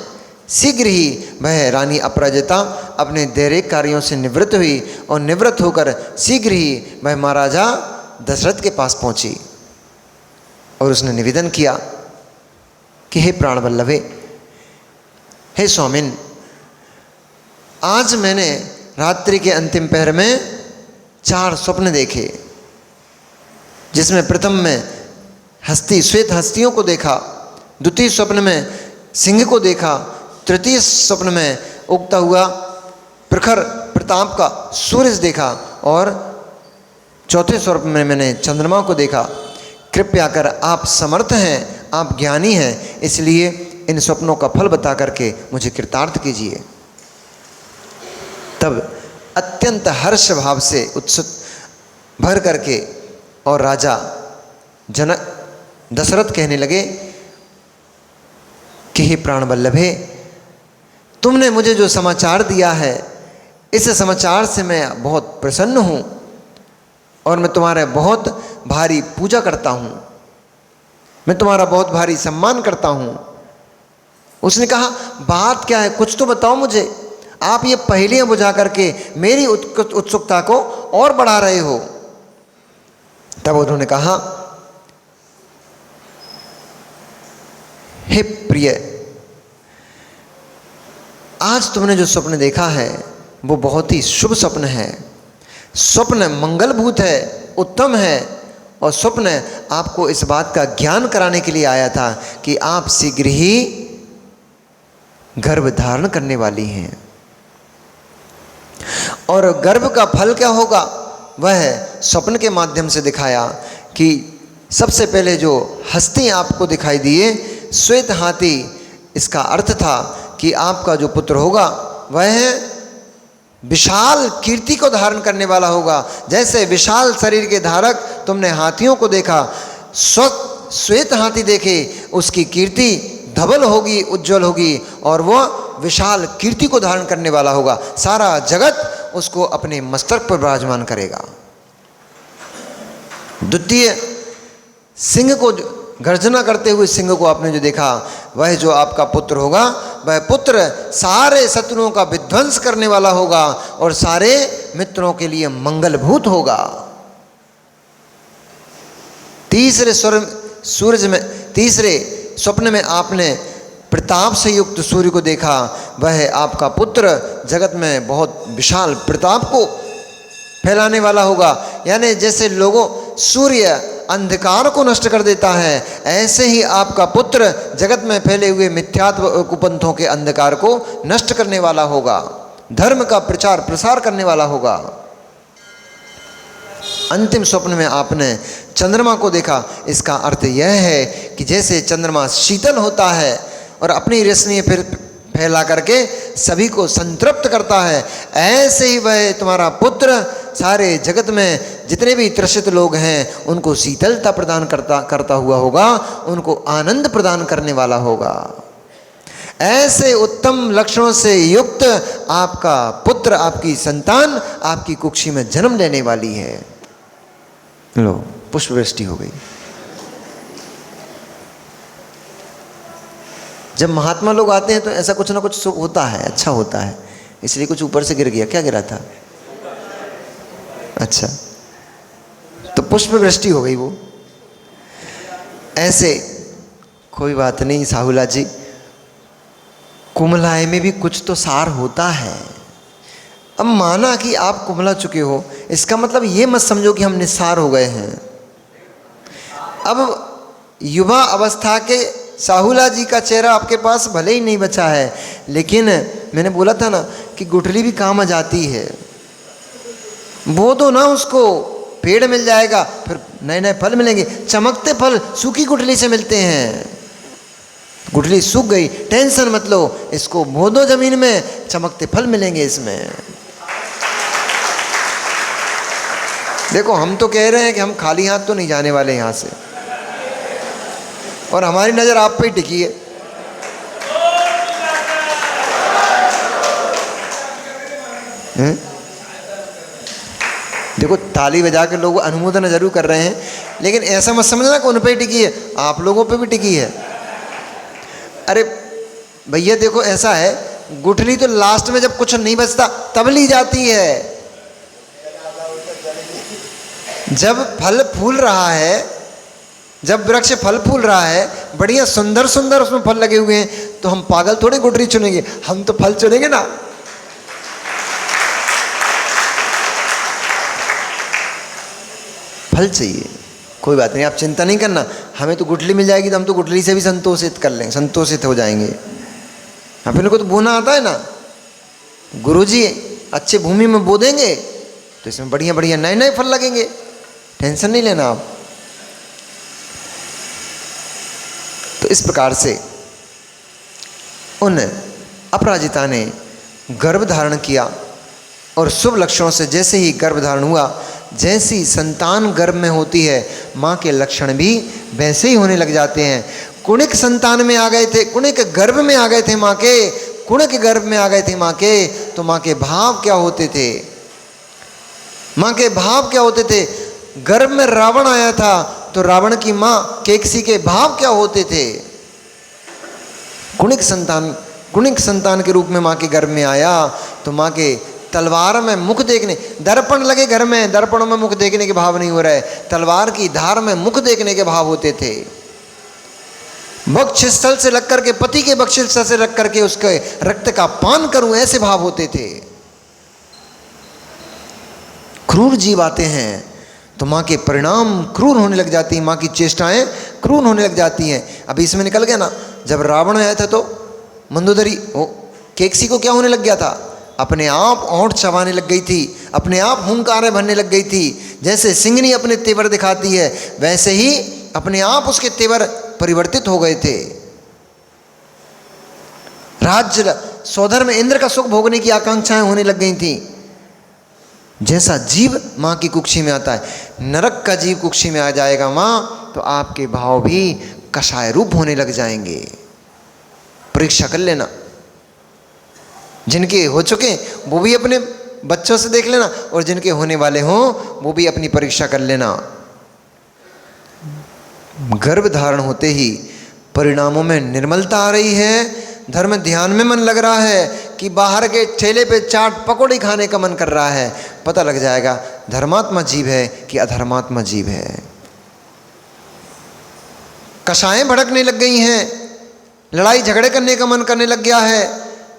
शीघ्र ही वह रानी अपराजिता अपने दैनिक कार्यों से निवृत्त हुई और निवृत्त होकर शीघ्र ही वह महाराजा दशरथ के पास पहुंची और उसने निवेदन किया कि हे प्राण वल्लभे, हे स्वामिन, आज मैंने रात्रि के अंतिम पहर में 4 स्वप्न देखे, जिसमें प्रथम में श्वेत हस्तियों को देखा, द्वितीय स्वप्न में सिंह को देखा, तृतीय स्वप्न में उगता हुआ प्रखर प्रताप का सूरज देखा और चौथे स्वप्न में मैंने चंद्रमा को देखा। कृपया कर आप समर्थ हैं, आप ज्ञानी हैं, इसलिए इन स्वप्नों का फल बता करके मुझे कृतार्थ कीजिए। तब अत्यंत हर्ष भाव से उत्सुक भर करके और राजा जनक दशरथ कहने लगे कि हे प्राण वल्लभे, तुमने मुझे जो समाचार दिया है इस समाचार से मैं बहुत प्रसन्न हूँ और मैं तुम्हारे बहुत भारी पूजा करता हूँ, मैं तुम्हारा बहुत भारी सम्मान करता हूँ। उसने कहा बात क्या है, कुछ तो बताओ मुझे, आप ये पहेलियाँ बुझा करके मेरी उत्सुकता को और बढ़ा रहे हो। तब उन्होंने कहा हे प्रिय, आज तुमने जो स्वप्न देखा है वो बहुत ही शुभ स्वप्न है। स्वप्न मंगलभूत है, उत्तम है, और स्वप्न आपको इस बात का ज्ञान कराने के लिए आया था कि आप शीघ्र ही गर्भ धारण करने वाली हैं। और गर्भ का फल क्या होगा वह स्वप्न के माध्यम से दिखाया कि सबसे पहले जो हस्ती आपको दिखाई दिए श्वेत हाथी, इसका अर्थ था कि आपका जो पुत्र होगा वह विशाल कीर्ति को धारण करने वाला होगा। जैसे विशाल शरीर के धारक तुमने हाथियों को देखा, श्वेत हाथी देखे, उसकी कीर्ति धवल होगी, उज्जवल होगी और वह विशाल कीर्ति को धारण करने वाला होगा। सारा जगत उसको अपने मस्तक पर विराजमान करेगा। द्वितीय सिंह को, गर्जना करते हुए सिंह को आपने जो देखा, वह जो आपका पुत्र होगा वह पुत्र सारे शत्रुओं का विध्वंस करने वाला होगा और सारे मित्रों के लिए मंगलभूत होगा। तीसरे स्वप्न में आपने प्रताप से युक्त सूर्य को देखा, वह आपका पुत्र जगत में बहुत विशाल प्रताप को फैलाने वाला होगा। यानी जैसे लोगों सूर्य अंधकार को नष्ट कर देता है, ऐसे ही आपका पुत्र जगत में फैले हुए मिथ्यात्व कुपंथों के अंधकार को नष्ट करने वाला होगा, धर्म का प्रचार प्रसार करने वाला होगा। अंतिम स्वप्न में आपने चंद्रमा को देखा। इसका अर्थ यह है कि जैसे चंद्रमा शीतल होता है और अपनी रोशनी फिर फैला करके सभी को संतृप्त करता है, ऐसे ही वह तुम्हारा पुत्र सारे जगत में जितने भी त्रसित लोग हैं उनको शीतलता प्रदान करता हुआ होगा, उनको आनंद प्रदान करने वाला होगा। ऐसे उत्तम लक्षणों से युक्त आपका पुत्र, आपकी संतान आपकी कुक्षी में जन्म लेने वाली है। लो, पुष्पवृष्टि हो गई। जब महात्मा लोग आते हैं तो ऐसा कुछ ना कुछ होता है, अच्छा होता है, इसलिए कुछ ऊपर से गिर गया। क्या गिरा था? अच्छा, तो पुष्पवृष्टि हो गई। वो ऐसे कोई बात नहीं साहुला जी, कुमलाए में भी कुछ तो सार होता है। अब माना कि आप कुमला चुके हो, इसका मतलब ये मत समझो कि हम निस्सार हो गए हैं। अब युवा अवस्था के साहुला जी का चेहरा आपके पास भले ही नहीं बचा है, लेकिन मैंने बोला था ना कि गुठली भी काम आ जाती है। वो तो ना, उसको पेड़ मिल जाएगा, फिर नए नए फल मिलेंगे। चमकते फल सूखी गुठली से मिलते हैं। गुठली सूख गई, टेंशन मत लो, इसको बो दो जमीन में, चमकते फल मिलेंगे इसमें। देखो, हम तो कह रहे हैं कि हम खाली हाथ तो नहीं जाने वाले यहाँ से, और हमारी नज़र आप पे ही टिकी है। देखो, ताली बजा के लोग अनुमोदन जरूर कर रहे हैं, लेकिन ऐसा मत समझना कि उन पे ही टिकी है, आप लोगों पे भी टिकी है। अरे भैया देखो, ऐसा है, गुठली तो लास्ट में जब कुछ नहीं बचता तब ली जाती है। जब फल फूल रहा है, जब वृक्ष फल फूल रहा है, बढ़िया सुंदर सुंदर उसमें फल लगे हुए हैं, तो हम पागल थोड़े गुठली चुनेंगे, हम तो फल चुनेंगे ना। फल चाहिए, कोई बात नहीं, आप चिंता नहीं करना, हमें तो गुठली मिल जाएगी तो हम तो गुठली से भी संतोषित कर लेंगे, संतोषित हो जाएंगे। अपने को तो बोना आता है ना, गुरुजी अच्छे भूमि में बो देंगे तो इसमें बढ़िया बढ़िया नए नए फल लगेंगे, टेंशन नहीं लेना आप। तो इस प्रकार से उन अपराजिता ने गर्भ धारण किया और शुभ लक्षणों से जैसे ही गर्भ धारण हुआ, जैसी संतान गर्भ में होती है माँ के लक्षण भी वैसे ही होने लग जाते हैं। कुणिक संतान में आ गए थे, कुणिक गर्भ में आ गए थे माँ के, कुणिक गर्भ में आ गए थे माँ के, तो माँ के भाव क्या होते थे, माँ के भाव क्या होते थे। गर्भ में रावण आया था तो रावण की माँ केकसी के भाव क्या होते थे। कुणिक संतान के रूप में माँ के गर्भ में आया तो माँ के तलवार में मुख देखने, दर्पण लगे घर में, दर्पणों में मुख देखने के भाव नहीं हो रहे, तलवार की धार में मुख देखने के भाव होते थे। वक्षस्थल से लग करके, पति के वक्षस्थल से लग करके उसके रक्त का पान करूं, ऐसे भाव होते थे। क्रूर जीव आते हैं तो माँ के परिणाम क्रूर होने लग जाती हैं, माँ की चेष्टाएं क्रूर होने लग जाती हैं। अभी इसमें निकल गया ना, जब रावण आया था तो मंदोदरी केकसी को क्या होने लग गया था, अपने आप ओंठ चबाने लग गई थी, अपने आप हुंकारें भरने लग गई थी। जैसे सिंगनी अपने तेवर दिखाती है वैसे ही अपने आप उसके तेवर परिवर्तित हो गए थे। राज्य सौधर में इंद्र का सुख भोगने की आकांक्षाएं होने लग गई थी। जैसा जीव माँ की कुक्षी में आता है, नरक का जीव कुक्षी में आ जाएगा माँ, तो आपके भाव भी कषाय रूप होने लग जाएंगे। परीक्षा कर लेना, जिनके हो चुके वो भी अपने बच्चों से देख लेना, और जिनके होने वाले हों वो भी अपनी परीक्षा कर लेना। गर्भ धारण होते ही परिणामों में निर्मलता आ रही है, धर्म ध्यान में मन लग रहा है कि बाहर के ठेले पे चाट पकौड़ी खाने का मन कर रहा है, पता लग जाएगा धर्मात्मा जीव है कि अधर्मात्मा जीव है। कषाएं भड़कने लग गई हैं, लड़ाई झगड़े करने का मन करने लग गया है,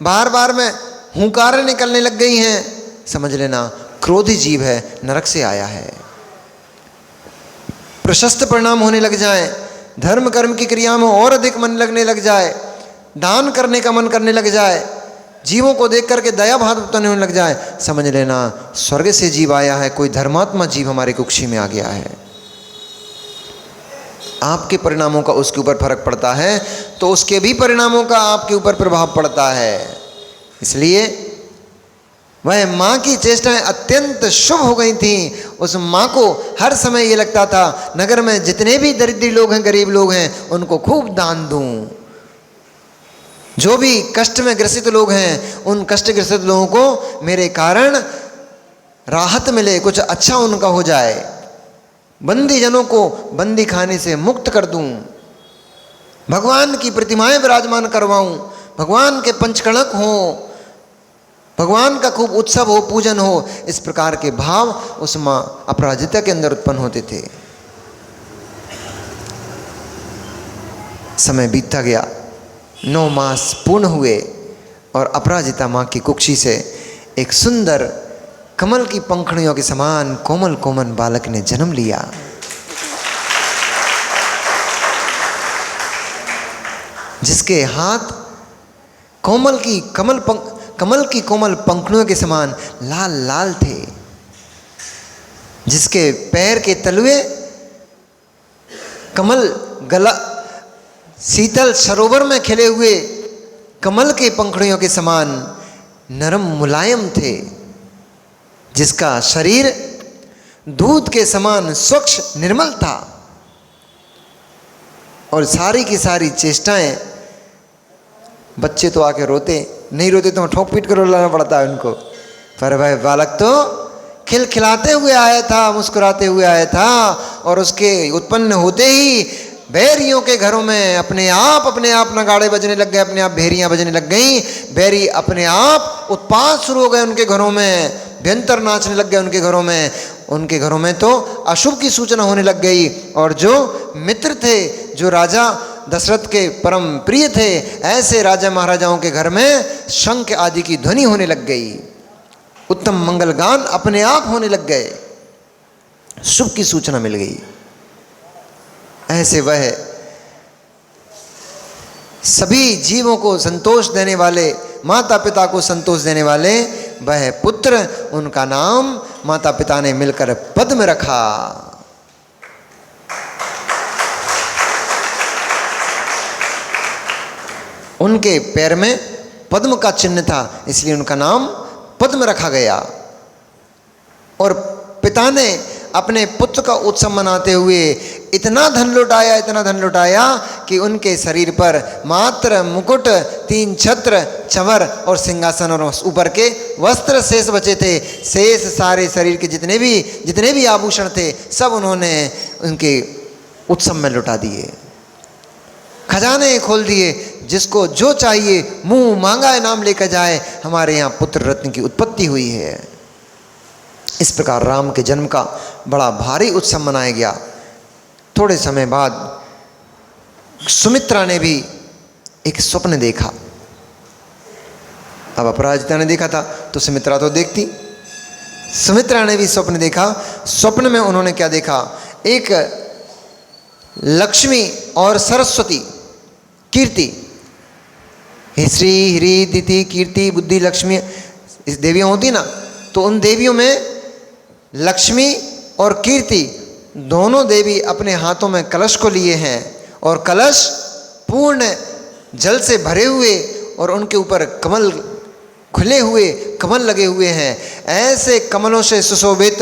बार बार में हुंकारें निकलने लग गई हैं, समझ लेना क्रोधी जीव है, नरक से आया है। प्रशस्त परिणाम होने लग जाए, धर्म कर्म की क्रिया में और अधिक मन लगने लग जाए, दान करने का मन करने लग जाए, जीवों को देख करके दया भाव उत्पन्न होने लग जाए, समझ लेना स्वर्ग से जीव आया है, कोई धर्मात्मा जीव हमारे कुक्षी में आ गया है। आपके परिणामों का उसके ऊपर फर्क पड़ता है तो उसके भी परिणामों का आपके ऊपर प्रभाव पड़ता है। इसलिए वह माँ की चेष्टाएं अत्यंत शुभ हो गई थीं। उस माँ को हर समय ये लगता था नगर में जितने भी दरिद्री लोग हैं, गरीब लोग हैं, उनको खूब दान दूं। जो भी कष्ट में ग्रसित लोग हैं, उन कष्ट ग्रसित लोगों को मेरे कारण राहत मिले, कुछ अच्छा उनका हो जाए। बंदी जनों को बंदी खाने से मुक्त कर दूं, भगवान की प्रतिमाएं विराजमान करवाऊं, भगवान के पंचकणक हो, भगवान का खूब उत्सव हो, पूजन हो। इस प्रकार के भाव उस मां अपराजिता के अंदर उत्पन्न होते थे। समय बीतता गया, 9 मास पूर्ण हुए और अपराजिता मां की कुक्षी से एक सुंदर कमल की पंखुड़ियों के समान कोमल कोमल बालक ने जन्म लिया। जिसके हाथ कमल की कोमल पंखुड़ियों के समान लाल लाल थे, जिसके पैर के तलुए कमल गला शीतल सरोवर में खिले हुए कमल के पंखुड़ियों के समान नरम मुलायम थे, जिसका शरीर दूध के समान स्वच्छ निर्मल था, और सारी की सारी चेष्टाएं, बच्चे तो आके रोते, नहीं रोते तो ठोक पीट कर रुलाना पड़ता है उनको, पर वह बालक तो खिलखिलाते हुए आया था, मुस्कुराते हुए आया था, और उसके उत्पन्न होते ही बैरियों के घरों में अपने आप नगाड़े बजने लग गए, अपने आप भेरियां बजने लग गईं, बैरी अपने आप उत्पात शुरू हो गए उनके घरों में, भयंकर नाचने लग गए उनके घरों में। उनके घरों में तो अशुभ की सूचना होने लग गई, और जो मित्र थे, जो राजा दशरथ के परम प्रिय थे, ऐसे राजा महाराजाओं के घर में शंख आदि की ध्वनि होने लग गई, उत्तम मंगल गान अपने आप होने लग गए, शुभ की सूचना मिल गई। ऐसे वह सभी जीवों को संतोष देने वाले, माता पिता को संतोष देने वाले वह पुत्र, उनका नाम माता पिता ने मिलकर पद्म रखा। उनके पैर में पद्म का चिन्ह था, इसलिए उनका नाम पद्म रखा गया। और पिता ने अपने पुत्र का उत्सव मनाते हुए इतना धन लुटाया कि उनके शरीर पर मात्र मुकुट, 3 छत्र, चंवर और सिंहासन और ऊपर के वस्त्र शेष बचे थे। शेष सारे शरीर के जितने भी आभूषण थे सब उन्होंने उनके उत्सव में लुटा दिए। खजाने खोल दिए, जिसको जो चाहिए मुंह मांगा इनाम लेकर जाए। हमारे यहाँ पुत्र रत्न की उत्पत्ति हुई है। इस प्रकार राम के जन्म का बड़ा भारी उत्सव मनाया गया। थोड़े समय बाद सुमित्रा ने भी एक स्वप्न देखा। अब अपराजिता ने देखा था तो सुमित्रा तो देखती। सुमित्रा ने भी स्वप्न देखा। स्वप्न में उन्होंने क्या देखा? एक लक्ष्मी और सरस्वती, कीर्ति, श्री ह्री दिति कीर्ति बुद्धि लक्ष्मी, इस देवियाँ होती ना, तो उन देवियों में लक्ष्मी और कीर्ति दोनों देवी अपने हाथों में कलश को लिए हैं और कलश पूर्ण जल से भरे हुए और उनके ऊपर कमल खुले हुए कमल लगे हुए हैं। ऐसे कमलों से सुशोभित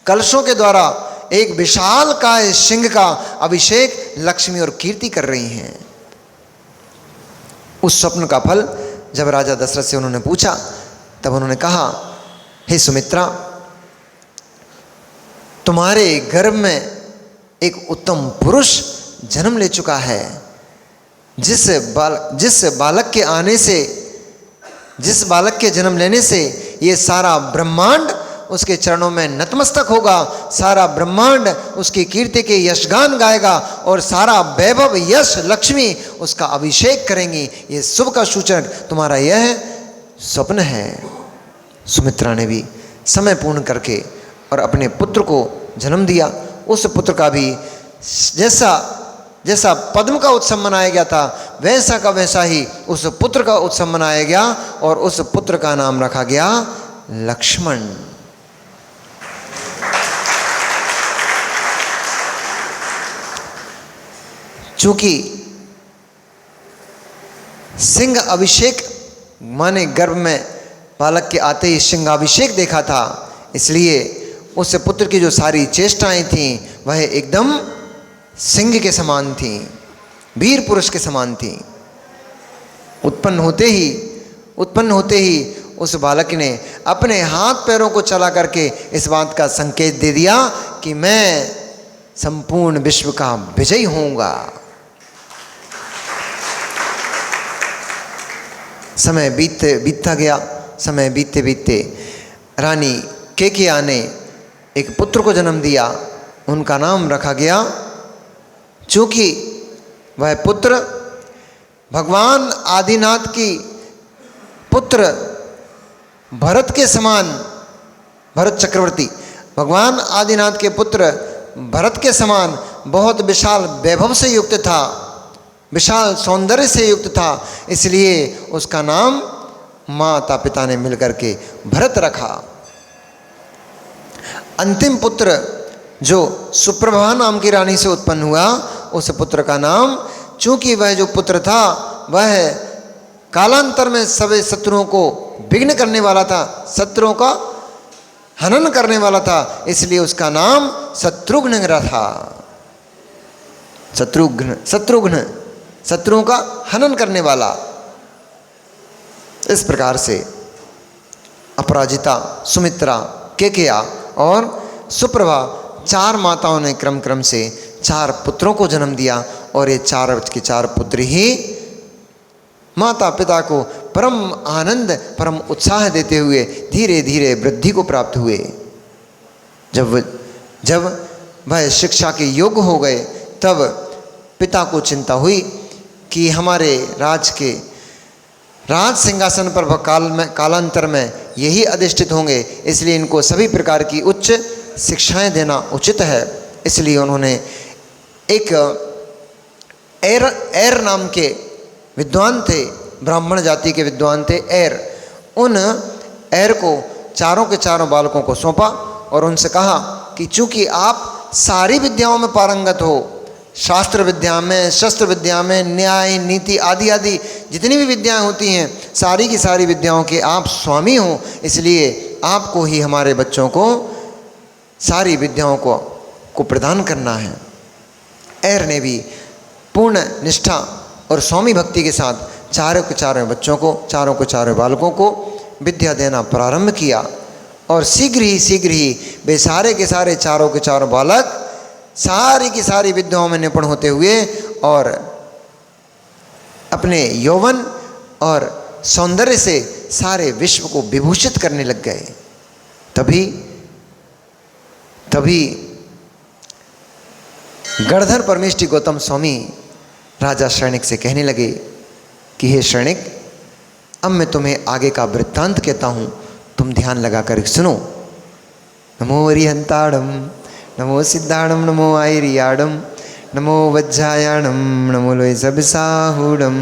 कलशों के द्वारा एक विशाल काय सिंह का अभिषेक लक्ष्मी और कीर्ति कर रही हैं। उस स्वप्न का फल जब राजा दशरथ से उन्होंने पूछा तब उन्होंने कहा, हे सुमित्रा, तुम्हारे गर्भ में एक उत्तम पुरुष जन्म ले चुका है। जिस बालक के जन्म लेने से ये सारा ब्रह्मांड उसके चरणों में नतमस्तक होगा। सारा ब्रह्मांड उसकी कीर्ति के यशगान गाएगा और सारा वैभव यश लक्ष्मी उसका अभिषेक करेंगी। ये शुभ का सूचक तुम्हारा यह स्वप्न है। सुमित्रा ने भी समय पूर्ण करके और अपने पुत्र को जन्म दिया। उस पुत्र का भी जैसा पद्म का उत्सव मनाया गया था वैसा का वैसा ही उस पुत्र का उत्सव मनाया गया और उस पुत्र का नाम रखा गया लक्ष्मण। चूंकि सिंह अभिषेक माने गर्भ में बालक के आते ही सिंहाभिषेक देखा था, इसलिए उस पुत्र की जो सारी चेष्टाएं थीं वह एकदम सिंह के समान थीं, वीर पुरुष के समान थीं। उत्पन्न होते ही उस बालक ने अपने हाथ पैरों को चला करके इस बात का संकेत दे दिया कि मैं संपूर्ण विश्व का विजयी होऊंगा। समय बीतता गया। समय बीतते रानी केकया ने एक पुत्र को जन्म दिया। उनका नाम रखा गया, चूँकि वह पुत्र भगवान आदिनाथ की पुत्र भरत के समान, भरत चक्रवर्ती भगवान आदिनाथ के पुत्र भरत के समान बहुत विशाल वैभव से युक्त था, विशाल सौंदर्य से युक्त था। इसलिए उसका नाम माता पिता ने मिलकर के भरत रखा। अंतिम पुत्र जो सुप्रभा नाम की रानी से उत्पन्न हुआ, उस पुत्र का नाम, चूंकि वह जो पुत्र था वह कालांतर में सभी शत्रुओं को विघ्न करने वाला था, शत्रुओं का हनन करने वाला था, इसलिए उसका नाम शत्रुघ्न रखा। शत्रुघ्न शत्रुओं का हनन करने वाला। इस प्रकार से अपराजिता, सुमित्रा, केकया और सुप्रभा 4 माताओं ने क्रम से 4 पुत्रों को जन्म दिया और ये 4 के 4 पुत्र ही माता पिता को परम आनंद, परम उत्साह देते हुए धीरे धीरे वृद्धि को प्राप्त हुए। जब वह शिक्षा के योग्य हो गए तब पिता को चिंता हुई कि हमारे राज सिंहासन पर कालांतर में यही अधिष्ठित होंगे, इसलिए इनको सभी प्रकार की उच्च शिक्षाएं देना उचित है। इसलिए उन्होंने एक एर नाम के विद्वान थे, ब्राह्मण जाति के विद्वान थे एर। उन एर को चारों के चारों बालकों को सौंपा और उनसे कहा कि चूंकि आप सारी विद्याओं में पारंगत हो, शास्त्र विद्या में, शस्त्र विद्या में, न्याय, नीति आदि आदि जितनी भी विद्याएं होती हैं, सारी की सारी विद्याओं के आप स्वामी हो, इसलिए आपको ही हमारे बच्चों को सारी विद्याओं को प्रदान करना है। एर ने भी पूर्ण निष्ठा और स्वामी भक्ति के साथ चारों के चारों बच्चों को, चारों के चारों बालकों को विद्या देना प्रारंभ किया और शीघ्र ही वे सारे के सारे चारों के चारों बालक सारी की सारी विद्याओं में निपुण होते हुए और अपने यौवन और सौंदर्य से सारे विश्व को विभूषित करने लग गए। तभी गणधर परमेष्टि गौतम स्वामी राजा शरणिक से कहने लगे कि हे शरणिक, अब मैं तुम्हें आगे का वृत्तांत कहता हूँ, तुम ध्यान लगाकर सुनो। नमो अरिहंताड़म, नमो सिद्धाणम, नमो आयरियाड़म, नमो वज्जायाणम, नमो लोय सब साहुड़म।